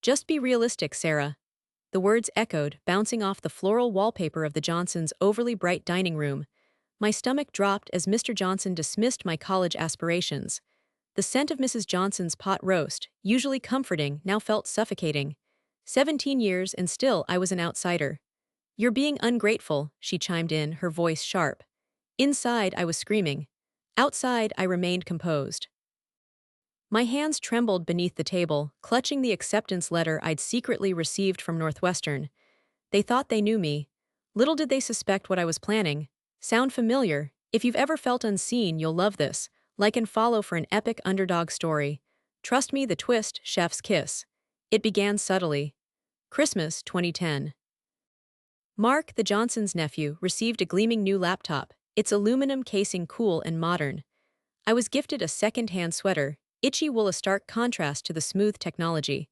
Just be realistic, Sarah. The words echoed, bouncing off the floral wallpaper of the Johnsons' overly bright dining room. My stomach dropped as Mr. Johnson dismissed my college aspirations. The scent of Mrs. Johnson's pot roast, usually comforting, now felt suffocating. 17 years and still I was an outsider. You're being ungrateful, she chimed in, her voice sharp. Inside, I was screaming. Outside, I remained composed. My hands trembled beneath the table, clutching the acceptance letter I'd secretly received from Northwestern. They thought they knew me. Little did they suspect what I was planning. Sound familiar? If you've ever felt unseen, you'll love this. Like and follow for an epic underdog story. Trust me, the twist, chef's kiss. It began subtly. Christmas 2010. Mark, the Johnsons' nephew, received a gleaming new laptop, its aluminum casing cool and modern. I was gifted a second-hand sweater, itchy wool, a stark contrast to the smooth technology.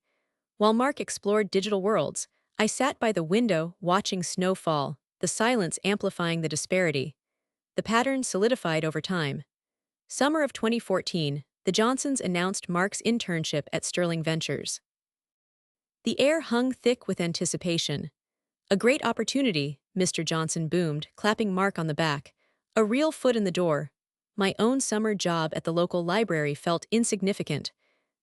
While Mark explored digital worlds, I sat by the window watching snow fall, the silence amplifying the disparity. The pattern solidified over time. Summer of 2014, the Johnsons announced Mark's internship at Sterling Ventures. The air hung thick with anticipation. A great opportunity, Mr. Johnson boomed, clapping Mark on the back. A real foot in the door. My own summer job at the local library felt insignificant.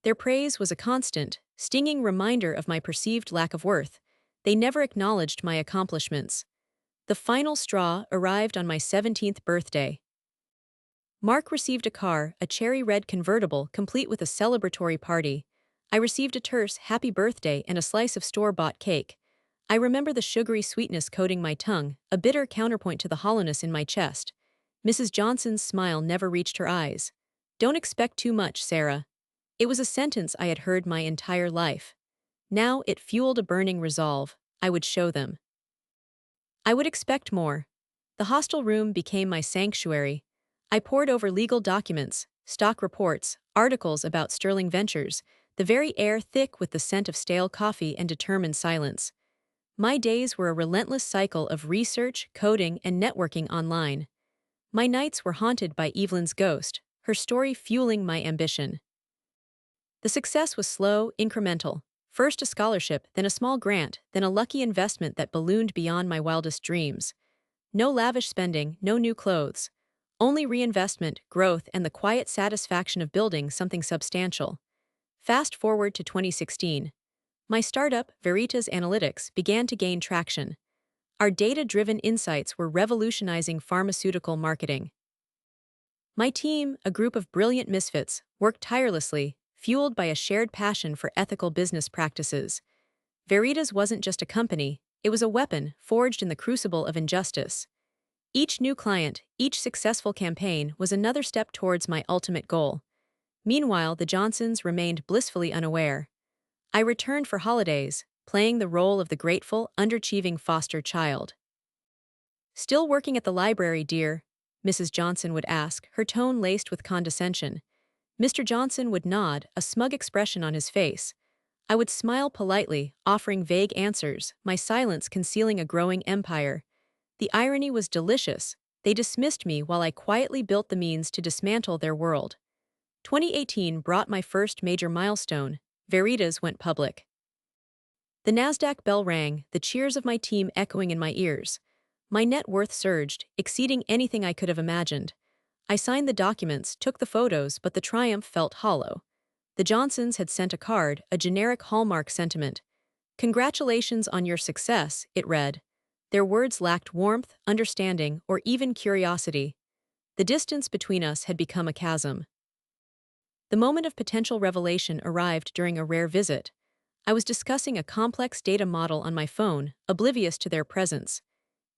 Their praise was a constant, stinging reminder of my perceived lack of worth. They never acknowledged my accomplishments. The final straw arrived on my 17th birthday. Mark received a car, a cherry-red convertible, complete with a celebratory party. I received a terse happy birthday and a slice of store-bought cake. I remember the sugary sweetness coating my tongue, a bitter counterpoint to the hollowness in my chest. Mrs. Johnson's smile never reached her eyes. Don't expect too much, Sarah. It was a sentence I had heard my entire life. Now it fueled a burning resolve. I would show them. I would expect more. The hostel room became my sanctuary. I pored over legal documents, stock reports, articles about Sterling Ventures, the very air thick with the scent of stale coffee and determined silence. My days were a relentless cycle of research, coding, and networking online. My nights were haunted by Evelyn's ghost, her story fueling my ambition. The success was slow, incremental. First a scholarship, then a small grant, then a lucky investment that ballooned beyond my wildest dreams. No lavish spending, no new clothes. Only reinvestment, growth, and the quiet satisfaction of building something substantial. Fast forward to 2016. My startup, Veritas Analytics, began to gain traction. Our data-driven insights were revolutionizing pharmaceutical marketing. My team, a group of brilliant misfits, worked tirelessly, fueled by a shared passion for ethical business practices. Veritas wasn't just a company, it was a weapon forged in the crucible of injustice. Each new client, each successful campaign was another step towards my ultimate goal. Meanwhile, the Johnsons remained blissfully unaware. I returned for holidays, playing the role of the grateful, underachieving foster child. Still working at the library, dear? Mrs. Johnson would ask, her tone laced with condescension. Mr. Johnson would nod, a smug expression on his face. I would smile politely, offering vague answers, my silence concealing a growing empire. The irony was delicious. They dismissed me while I quietly built the means to dismantle their world. 2018 brought my first major milestone. Veritas went public. The NASDAQ bell rang, the cheers of my team echoing in my ears. My net worth surged, exceeding anything I could have imagined. I signed the documents, took the photos, but the triumph felt hollow. The Johnsons had sent a card, a generic Hallmark sentiment. Congratulations on your success, it read. Their words lacked warmth, understanding, or even curiosity. The distance between us had become a chasm. The moment of potential revelation arrived during a rare visit. I was discussing a complex data model on my phone, oblivious to their presence.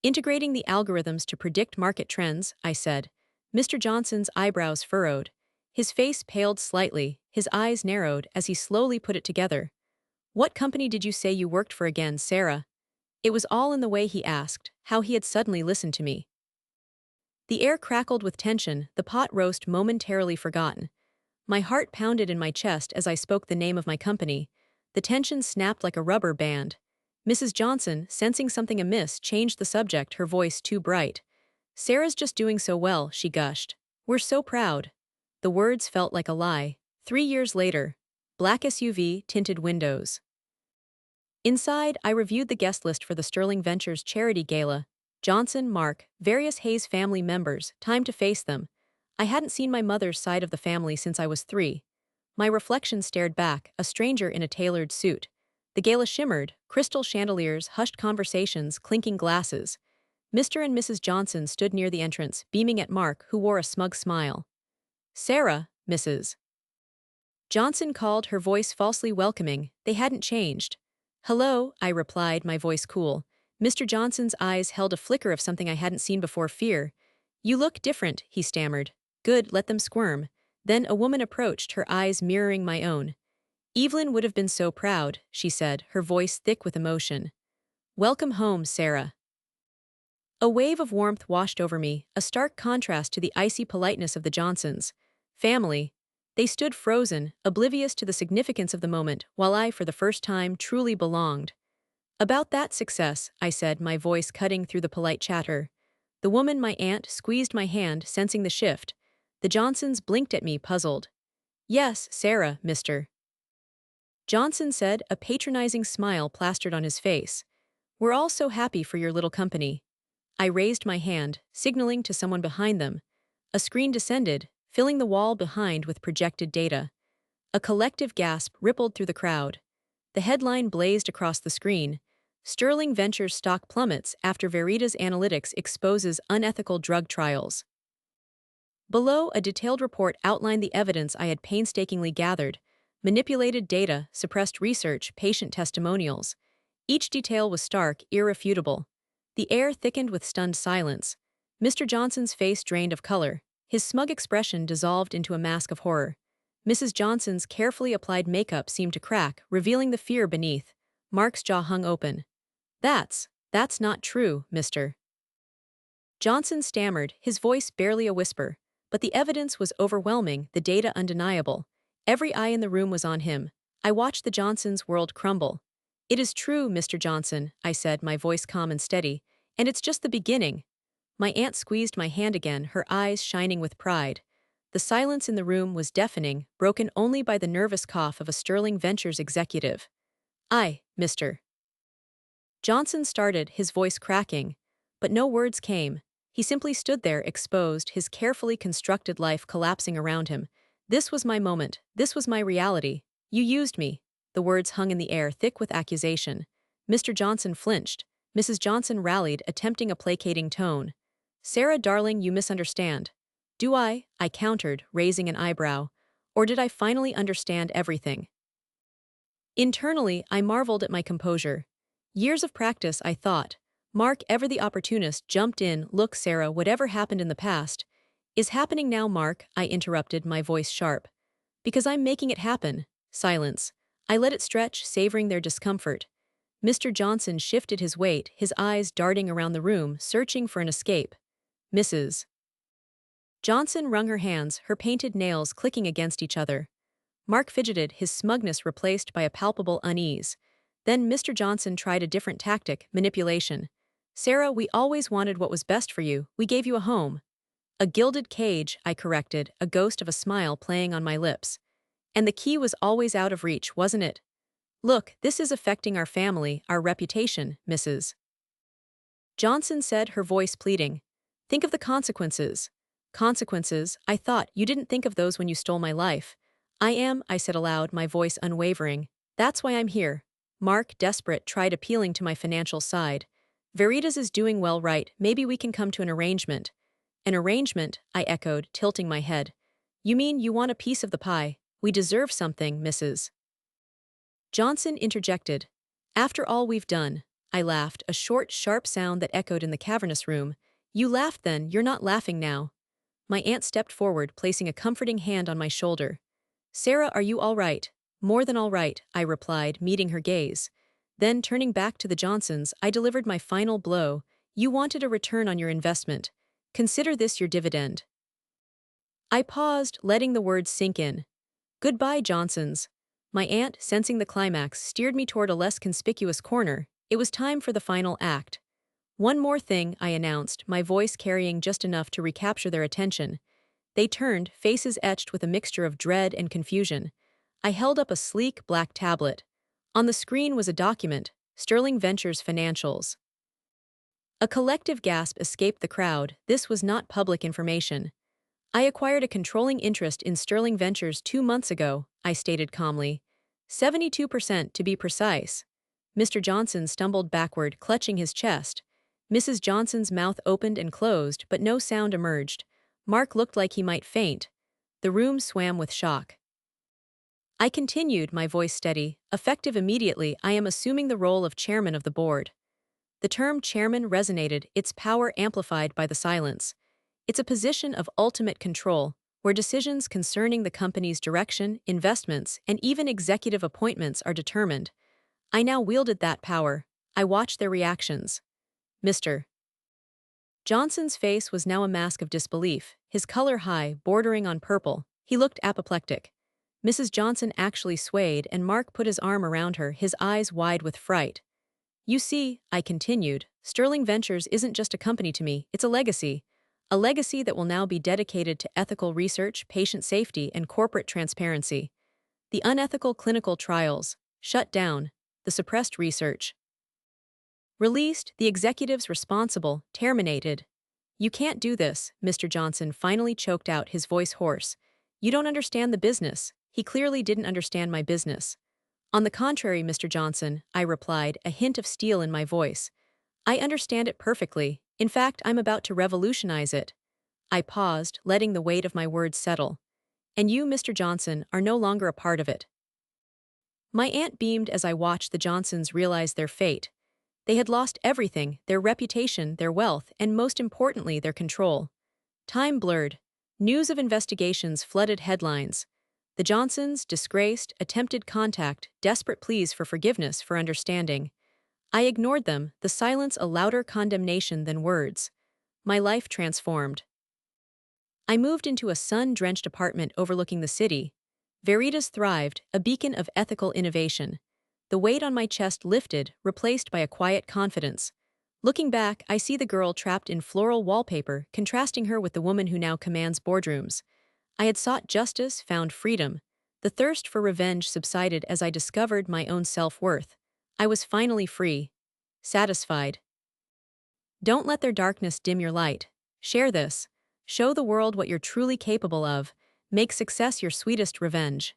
Integrating the algorithms to predict market trends, I said. Mr. Johnson's eyebrows furrowed. His face paled slightly, his eyes narrowed as he slowly put it together. What company did you say you worked for again, Sarah? It was all in the way he asked, how he had suddenly listened to me. The air crackled with tension, the pot roast momentarily forgotten. My heart pounded in my chest as I spoke the name of my company. The tension snapped like a rubber band. Mrs. Johnson, sensing something amiss, changed the subject, her voice too bright. Sarah's just doing so well, she gushed. We're so proud. The words felt like a lie. 3 years later. Black SUV, tinted windows. Inside, I reviewed the guest list for the Sterling Ventures charity gala. Johnson, Mark, various Hayes family members, time to face them. I hadn't seen my mother's side of the family since I was 3. My reflection stared back, a stranger in a tailored suit. The gala shimmered, crystal chandeliers, hushed conversations, clinking glasses. Mr. and Mrs. Johnson stood near the entrance, beaming at Mark, who wore a smug smile. Sarah, Mrs. Johnson called, her voice falsely welcoming. They hadn't changed. Hello, I replied, my voice cool. Mr. Johnson's eyes held a flicker of something I hadn't seen before, fear. You look different, he stammered. Good, let them squirm. Then a woman approached, her eyes mirroring my own. Evelyn would have been so proud, she said, her voice thick with emotion. Welcome home, Sarah. A wave of warmth washed over me, a stark contrast to the icy politeness of the Johnsons. Family. They stood frozen, oblivious to the significance of the moment, while I, for the first time, truly belonged. About that success, I said, my voice cutting through the polite chatter. The woman, my aunt, squeezed my hand, sensing the shift. The Johnsons blinked at me, puzzled. Yes, Sarah, Mr. Johnson said, a patronizing smile plastered on his face. We're all so happy for your little company. I raised my hand, signaling to someone behind them. A screen descended, filling the wall behind with projected data. A collective gasp rippled through the crowd. The headline blazed across the screen. Sterling Ventures stock plummets after Veritas Analytics exposes unethical drug trials. Below, a detailed report outlined the evidence I had painstakingly gathered: manipulated data, suppressed research, patient testimonials. Each detail was stark, irrefutable. The air thickened with stunned silence. Mr. Johnson's face drained of color. His smug expression dissolved into a mask of horror. Mrs. Johnson's carefully applied makeup seemed to crack, revealing the fear beneath. Mark's jaw hung open. That's not true, Mr. Johnson stammered, his voice barely a whisper. But the evidence was overwhelming, the data undeniable. Every eye in the room was on him. I watched the Johnsons' world crumble. It is true, Mr. Johnson, I said, my voice calm and steady. And it's just the beginning. My aunt squeezed my hand again, her eyes shining with pride. The silence in the room was deafening, broken only by the nervous cough of a Sterling Ventures executive. Mr. Johnson started, his voice cracking. But no words came. He simply stood there, exposed, his carefully constructed life collapsing around him. This was my moment. This was my reality. You used me. The words hung in the air, thick with accusation. Mr. Johnson flinched. Mrs. Johnson rallied, attempting a placating tone. Sarah, darling, you misunderstand. Do I countered, raising an eyebrow. Or did I finally understand everything? Internally, I marveled at my composure. Years of practice, I thought. Mark, ever the opportunist, jumped in. Look, Sarah, whatever happened in the past is happening now, Mark, I interrupted, my voice sharp. Because I'm making it happen. Silence. I let it stretch, savoring their discomfort. Mr. Johnson shifted his weight, his eyes darting around the room, searching for an escape. Mrs. Johnson wrung her hands, her painted nails clicking against each other. Mark fidgeted, his smugness replaced by a palpable unease. Then Mr. Johnson tried a different tactic: manipulation. Sarah, we always wanted what was best for you. We gave you a home. A gilded cage, I corrected, a ghost of a smile playing on my lips. And the key was always out of reach, wasn't it? Look, this is affecting our family, our reputation, Mrs. Johnson said, her voice pleading. Think of the consequences. Consequences, I thought. You didn't think of those when you stole my life. I said aloud, my voice unwavering. That's why I'm here. Mark, desperate, tried appealing to my financial side. Veritas is doing well, right? Maybe we can come to an arrangement. An arrangement, I echoed, tilting my head. You mean you want a piece of the pie? We deserve something, Mrs. Johnson interjected. After all we've done. I laughed, a short, sharp sound that echoed in the cavernous room. You laughed then, you're not laughing now. My aunt stepped forward, placing a comforting hand on my shoulder. Sarah, are you all right? More than all right, I replied, meeting her gaze. Then, turning back to the Johnsons, I delivered my final blow. You wanted a return on your investment. Consider this your dividend. I paused, letting the words sink in. Goodbye, Johnsons. My aunt, sensing the climax, steered me toward a less conspicuous corner. It was time for the final act. One more thing, I announced, my voice carrying just enough to recapture their attention. They turned, faces etched with a mixture of dread and confusion. I held up a sleek, black tablet. On the screen was a document, Sterling Ventures Financials. A collective gasp escaped the crowd. This was not public information. I acquired a controlling interest in Sterling Ventures 2 months ago, I stated calmly. 72% to be precise. Mr. Johnson stumbled backward, clutching his chest. Mrs. Johnson's mouth opened and closed, but no sound emerged. Mark looked like he might faint. The room swam with shock. I continued, my voice steady. Effective immediately, I am assuming the role of chairman of the board. The term chairman resonated, its power amplified by the silence. It's a position of ultimate control, where decisions concerning the company's direction, investments, and even executive appointments are determined. I now wielded that power. I watched their reactions. Mr. Johnson's face was now a mask of disbelief, his color high, bordering on purple. He looked apoplectic. Mrs. Johnson actually swayed, and Mark put his arm around her, his eyes wide with fright. You see, I continued, Sterling Ventures isn't just a company to me, it's a legacy. A legacy that will now be dedicated to ethical research, patient safety, and corporate transparency. The unethical clinical trials, shut down, the suppressed research, released, the executives responsible, terminated. You can't do this, Mr. Johnson finally choked out, his voice hoarse. You don't understand the business. He clearly didn't understand my business. On the contrary, Mr. Johnson, I replied, a hint of steel in my voice. I understand it perfectly. In fact, I'm about to revolutionize it. I paused, letting the weight of my words settle. And you, Mr. Johnson, are no longer a part of it. My aunt beamed as I watched the Johnsons realize their fate. They had lost everything, their reputation, their wealth, and most importantly, their control. Time blurred. News of investigations flooded headlines. The Johnsons, disgraced, attempted contact, desperate pleas for forgiveness, for understanding. I ignored them, the silence a louder condemnation than words. My life transformed. I moved into a sun-drenched apartment overlooking the city. Veritas thrived, a beacon of ethical innovation. The weight on my chest lifted, replaced by a quiet confidence. Looking back, I see the girl trapped in floral wallpaper, contrasting her with the woman who now commands boardrooms. I had sought justice, found freedom. The thirst for revenge subsided as I discovered my own self-worth. I was finally free. Satisfied. Don't let their darkness dim your light. Share this. Show the world what you're truly capable of. Make success your sweetest revenge.